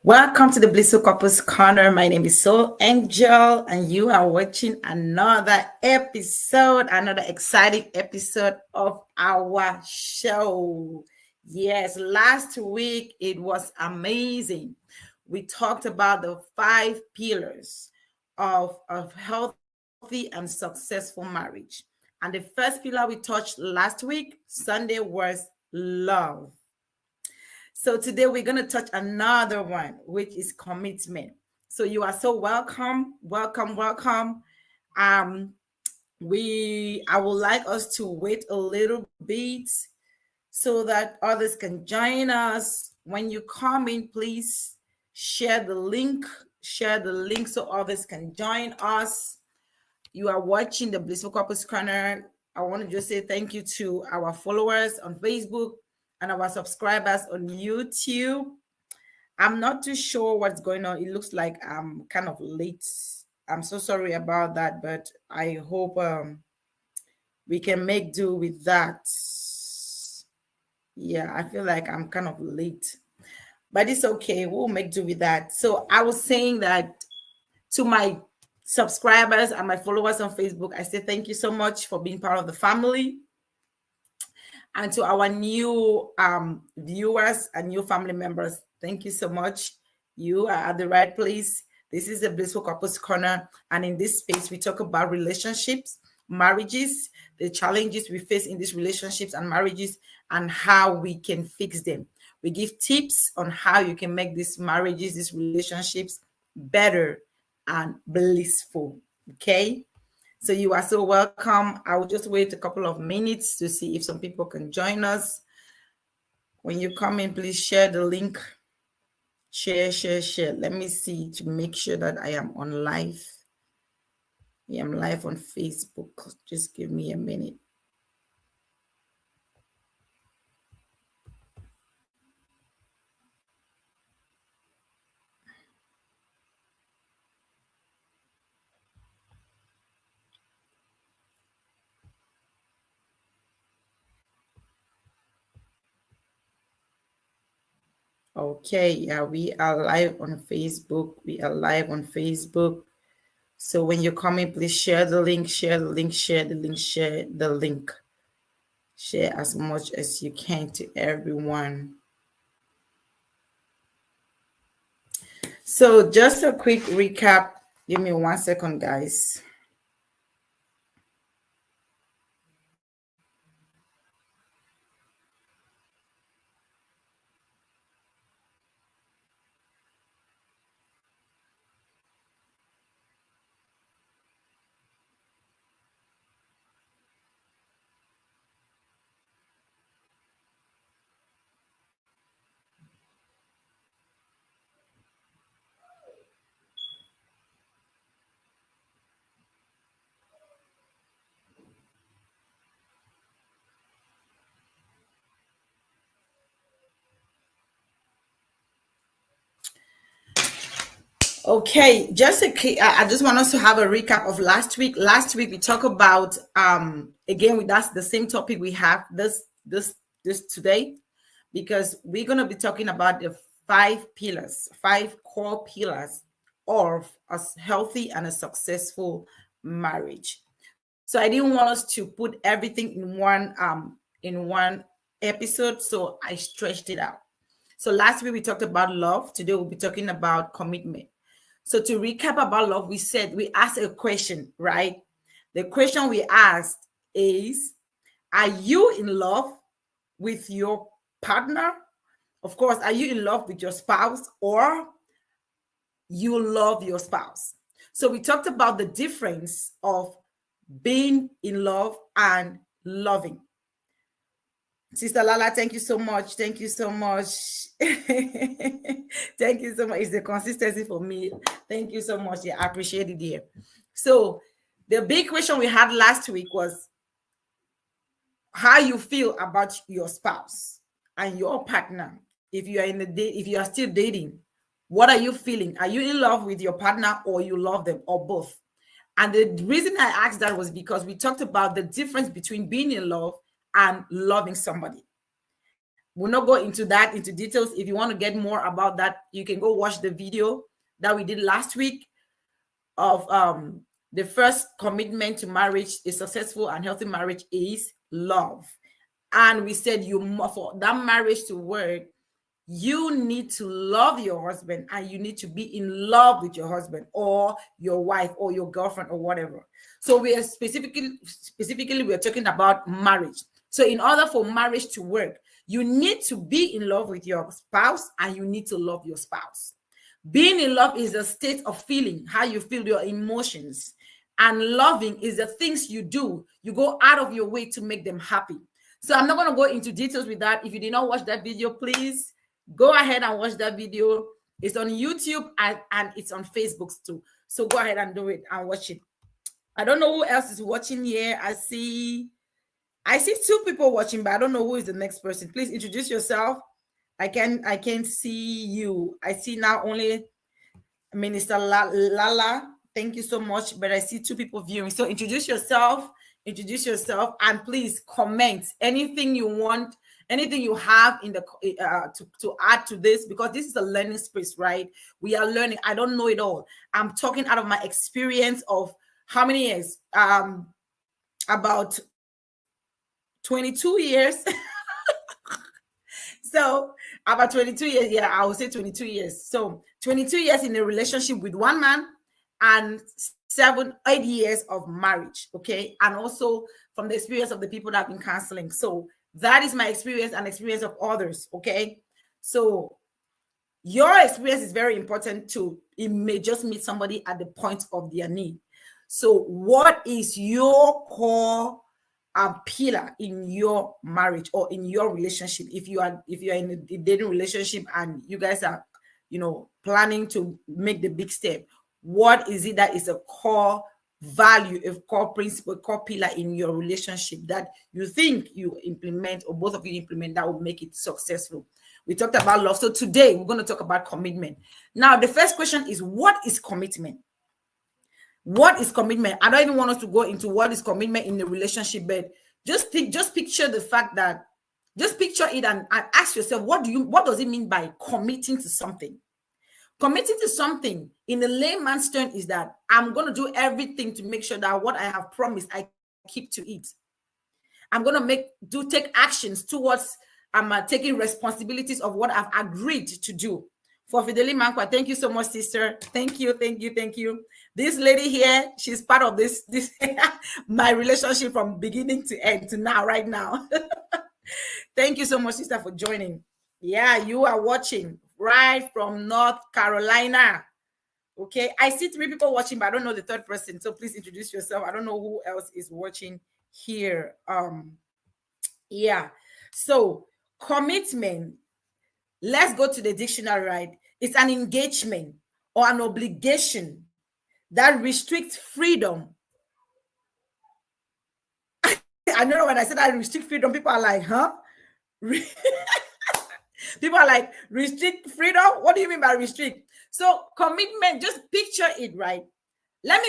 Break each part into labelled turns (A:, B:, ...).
A: Welcome to the Blissful Couples Corner. My name is Soul Angel, and you are watching another episode, another exciting episode of our show. Yes, last week it was amazing. We talked about the 5 pillars of healthy and successful marriage. And the first pillar we touched last week, Sunday, was love. So today we're going to touch another one, which is commitment. So you are so welcome, welcome, welcome. Um, I would like us to wait a little bit so that others can join us. When you come in, please share the link. Share the link so others can join us. You are watching the Blissful Couples Corner. I want to just say thank you to our followers on Facebook and our subscribers on YouTube. I'm not too sure what's going on. It looks like I'm kind of late. I'm so sorry about that, but I hope we can make do with that. Yeah, I feel like I'm kind of late, but it's okay. We'll make do with that. So I was saying that to my subscribers and my followers on Facebook, I say thank you so much for being part of the family. And to our new viewers and new family members, thank you so much. You are at the right place. This is the Blissful Couples Corner. And in this space, we talk about relationships, marriages, the challenges we face in these relationships and marriages, and how we can fix them. We give tips on how you can make these marriages, these relationships better and blissful. Okay? So you are so welcome. I will just wait a couple of minutes to see if some people can join us. When you come in, please share the link. Share. Let me see to make sure that I am on live. I am live on Facebook. Just give me a minute. Okay, yeah, we are live on Facebook. We are live on Facebook. So when you come in, please share the link, share the link, share the link, share the link. Share as much as you can to everyone. So just a quick recap. Give me 1 second, guys. Okay, I just want us to have a recap of last week. Last week we talked about again that's the same topic we have this today, because we're gonna be talking about the 5 pillars, 5 core pillars of a healthy and a successful marriage. So I didn't want us to put everything in one episode, so I stretched it out. So last week we talked about love. Today we'll be talking about commitment. So to recap about love, we asked a question, right? The question we asked is, are you in love with your partner? Of course, are you in love with your spouse, or you love your spouse? So we talked about the difference of being in love and loving. Sister Lala, thank you so much. Thank you so much. Thank you so much. It's the consistency for me. Thank you so much. Yeah, I appreciate it, dear. So the big question we had last week was how you feel about your spouse and your partner. If you are if you are still dating, what are you feeling? Are you in love with your partner, or you love them, or both? And the reason I asked that was because we talked about the difference between being in love and loving somebody. we'll not go into that into details. If you want to get more about that, you can go watch the video that we did last week of the first commitment to marriage, a successful and healthy marriage, is love. And we said for that marriage to work, you need to love your husband, and you need to be in love with your husband or your wife or your girlfriend or whatever. So we are specifically we're talking about marriage. So in order for marriage to work, you need to be in love with your spouse, and you need to love your spouse. Being in love is a state of feeling, how you feel, your emotions. And loving is the things you do. You go out of your way to make them happy. So I'm not going to go into details with that. If you did not watch that video, please go ahead and watch that video. It's on YouTube and it's on Facebook too. So go ahead and do it and watch it. I don't know who else is watching here. I see 2 people watching, but I don't know who is the next person. Please introduce yourself. I can't see you. I see now only Minister Lala. Thank you so much. But I see 2 people viewing. So introduce yourself, and please comment anything you want, anything you have in the to add to this, because this is a learning space, right? We are learning. I don't know it all. I'm talking out of my experience of how many years? About 22 years. So about 22 years, yeah, I would say 22 years. So 22 years in a relationship with one man, and 7-8 years of marriage, okay? And also from the experience of the people that I've been counseling. So that is my experience and experience of others, okay? So your experience is very important too. It may just meet somebody at the point of their need. So what is your core pillar in your marriage or in your relationship? If you are in a dating relationship and you guys are, planning to make the big step, what is it that is a core value, a core principle, a core pillar in your relationship that you think you implement, or both of you implement, that will make it successful? We talked about love. So today we're going to talk about commitment. Now, the first question is, what is commitment? What is commitment? I don't even want us to go into what is commitment in the relationship, but just picture the fact that, just picture it and ask yourself, what does it mean by committing to something? Committing to something in a layman's term is that I'm going to do everything to make sure that what I have promised, I keep to it. I'm going to take actions towards taking responsibilities of what I've agreed to do. For Fideli Mankwa, thank you so much, sister. Thank you. This lady here, she's part of this my relationship from beginning to end to now, right now. Thank you so much, sister, for joining. Yeah, you are watching right from North Carolina. Okay, I see 3 people watching, but I don't know the third person. So please introduce yourself. I don't know who else is watching here. Yeah. So commitment. Let's go to the dictionary, right? It's an engagement or an obligation that restricts freedom. I know when I said I restrict freedom, people are like, huh? People are like, restrict freedom? What do you mean by restrict? So commitment, just picture it, right? Let's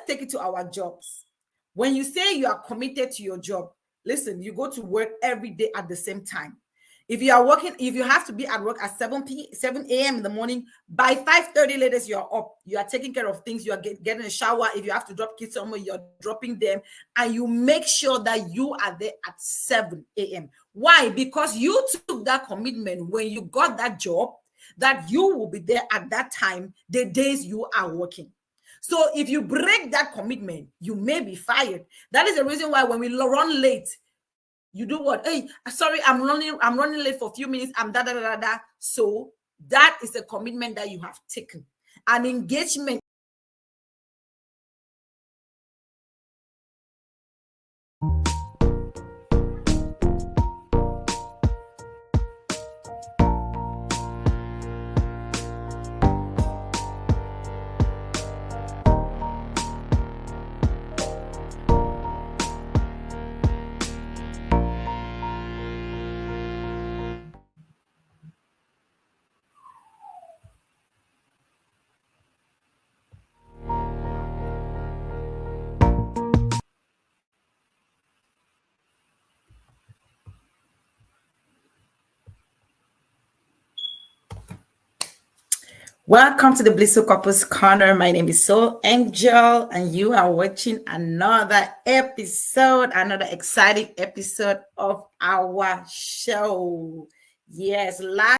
A: take it to our jobs. When you say you are committed to your job, listen, you go to work every day at the same time. If you are working, if you have to be at work at 7 a.m. in the morning, by 5:30 latest, you're up. You are taking care of things. You are getting a shower. If you have to drop kids somewhere, you're dropping them. And you make sure that you are there at 7 a.m. Why? Because you took that commitment when you got that job, that you will be there at that time, the days you are working. So if you break that commitment, you may be fired. That is the reason why when we run late, you do what? Hey, sorry, I'm running late for a few minutes. I'm da. So that is a commitment that you have taken. An engagement. Welcome to the Blissful Couples Corner. My name is Soul Angel, and you are watching another exciting episode of our show. Yes,